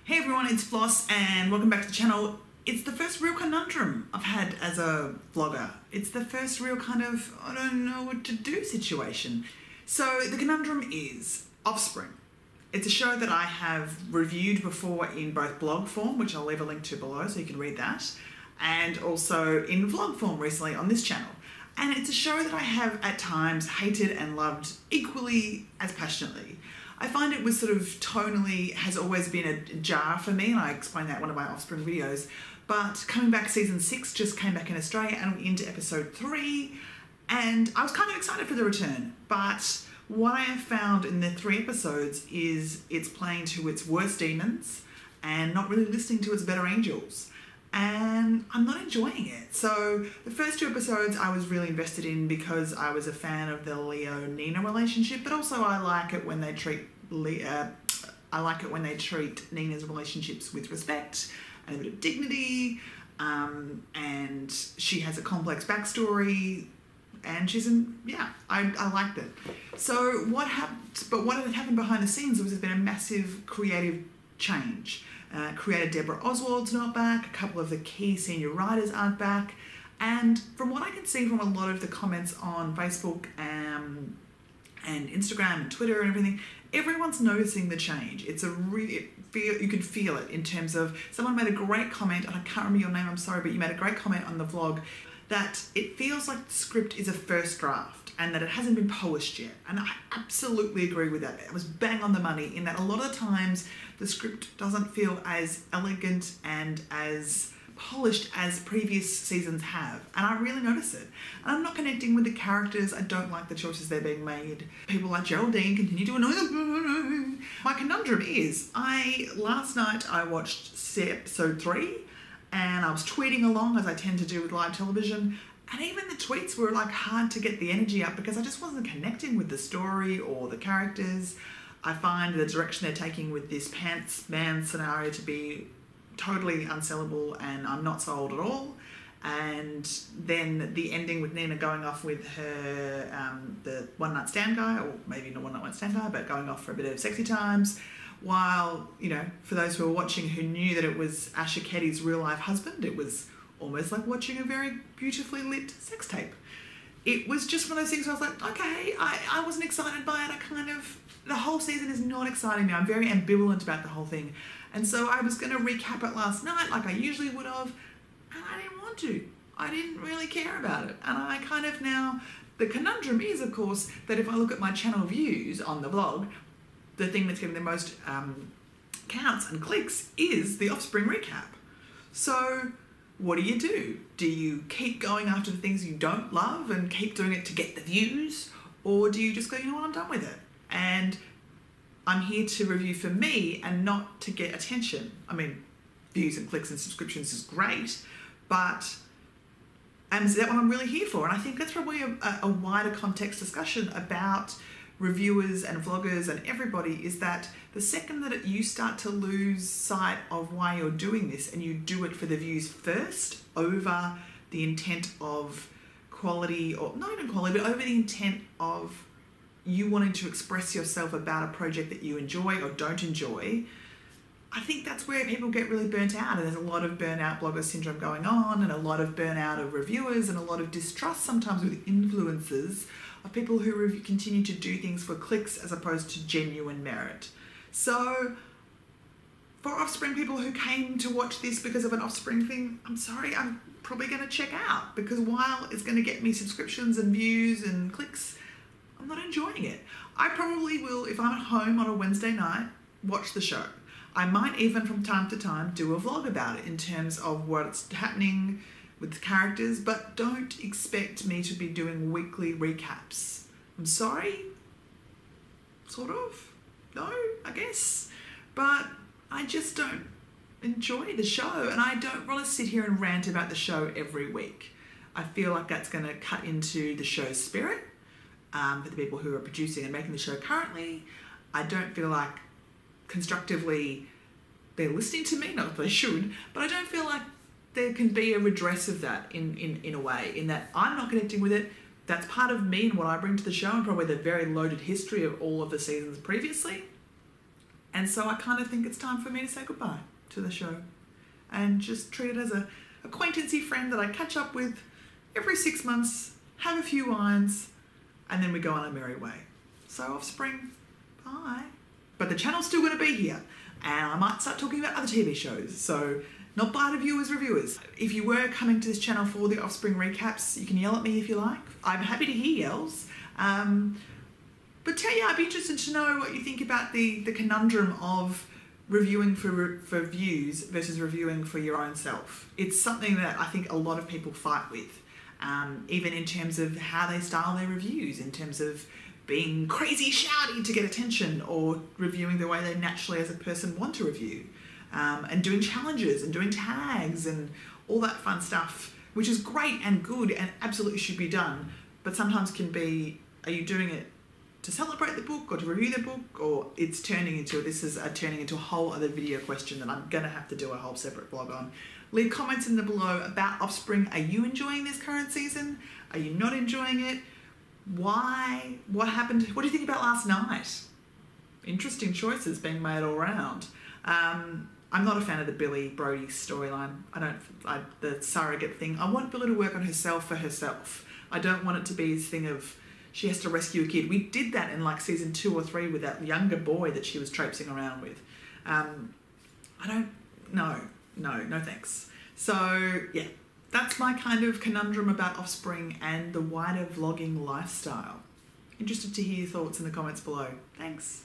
Hey everyone, it's Floss and welcome back to the channel. It's the first real conundrum I've had as a vlogger. It's the first real kind of, I don't know what to do situation. So the conundrum is Offspring. It's a show that I have reviewed before in both blog form, which I'll leave a link to below so you can read that, and also in vlog form recently on this channel. And it's a show that I have at times hated and loved equally as passionately. I find it was sort of tonally has always been a jar for me, and I explained that in one of my Offspring videos. But coming back, season 6 just came back in Australia and we're into episode 3, and I was kind of excited for the return. But what I have found in the 3 episodes is it's playing to its worst demons and not really listening to its better angels. And I'm not enjoying it. So the first 2 episodes I was really invested in because I was a fan of the Leo-Nina relationship, but also I like it when they treat Nina's relationships with respect and a bit of dignity, and she has a complex backstory, and I liked it. So what had happened behind the scenes was there's been a massive creative change. Creator Deborah Oswald's not back, a couple of the key senior writers aren't back, and from what I can see from a lot of the comments on Facebook and Instagram and Twitter and everything, everyone's noticing the change. It's a really, you can feel it in terms of, someone made a great comment, and I can't remember your name, I'm sorry, but you made a great comment on the vlog that it feels like the script is a first draft and that it hasn't been polished yet. And I absolutely agree with that. It was bang on the money in that a lot of the times the script doesn't feel as elegant and as polished as previous seasons have. And I really notice it. And I'm not connecting with the characters. I don't like the choices they're being made. People like Geraldine continue to annoy them. My conundrum is, last night I watched episode 3 and I was tweeting along as I tend to do with live television. And even the tweets were like hard to get the energy up because I just wasn't connecting with the story or the characters. I find the direction they're taking with this pants man scenario to be totally unsellable, and I'm not sold at all. And then the ending with Nina going off with her, the one-night stand guy, or maybe not one-night stand guy, but going off for a bit of sexy times. While, you know, for those who are watching who knew that it was Keddie's real-life husband, it was almost like watching a very beautifully lit sex tape. It was just one of those things where I was like, okay, I wasn't excited by it. The whole season is not exciting me. I'm very ambivalent about the whole thing. And so I was going to recap it last night like I usually would have, and I didn't want to. I didn't really care about it. And I kind of now, the conundrum is, of course, that if I look at my channel views on the vlog, the thing that's getting the most counts and clicks is the Offspring recap. So what do? Do you keep going after the things you don't love and keep doing it to get the views? Or do you just go, you know what, I'm done with it? And I'm here to review for me and not to get attention. I mean, views and clicks and subscriptions is great, but is that what I'm really here for? And I think that's probably a wider context discussion about reviewers and vloggers and everybody, is that the second that you start to lose sight of why you're doing this and you do it for the views first over the intent of quality, or not even quality, but over the intent of you wanting to express yourself about a project that you enjoy or don't enjoy, I think that's where people get really burnt out. And there's a lot of burnout blogger syndrome going on, and a lot of burnout of reviewers, and a lot of distrust sometimes with influencers of people who continue to do things for clicks as opposed to genuine merit. So for Offspring people who came to watch this because of an Offspring thing, I'm sorry, I'm probably going to check out, because while it's going to get me subscriptions and views and clicks, I'm not enjoying it. I probably will, if I'm at home on a Wednesday night, watch the show. I might even from time to time do a vlog about it in terms of what's happening with the characters, but don't expect me to be doing weekly recaps. I'm sorry, sort of, no, I guess, but I just don't enjoy the show, and I don't want to sit here and rant about the show every week. I feel like that's going to cut into the show's spirit. For the people who are producing and making the show currently, I don't feel like constructively they're listening to me, not that they should, but I don't feel like there can be a redress of that in a way, in that I'm not connecting with it. That's part of me and what I bring to the show, and probably the very loaded history of all of the seasons previously. And so I kind of think it's time for me to say goodbye to the show and just treat it as a acquaintancey friend that I catch up with every 6 months, have a few wines, and then we go on our merry way. So Offspring, bye. But the channel's still going to be here, and I might start talking about other TV shows. So not bye to viewers, reviewers. If you were coming to this channel for the Offspring recaps, you can yell at me if you like. I'm happy to hear yells. But yeah, I'd be interested to know what you think about the conundrum of reviewing for views versus reviewing for your own self. It's something that I think a lot of people fight with, even in terms of how they style their reviews, in terms of being crazy shouty to get attention, or reviewing the way they naturally as a person want to review, and doing challenges and doing tags and all that fun stuff, which is great and good and absolutely should be done, but sometimes can be, are you doing it to celebrate the book or to review the book, or it's turning into a whole other video question that I'm going to have to do a whole separate blog on. Leave comments in the below about Offspring. Are you enjoying this current season? Are you not enjoying it? Why? What happened? What do you think about last night? Interesting choices being made all around. I'm not a fan of the Billy Brody storyline. The surrogate thing. I want Billy to work on herself for herself. I don't want it to be this thing of she has to rescue a kid. We did that in like season 2 or 3 with that younger boy that she was traipsing around with. No thanks. So yeah, that's my kind of conundrum about Offspring and the wider vlogging lifestyle. Interested to hear your thoughts in the comments below. Thanks.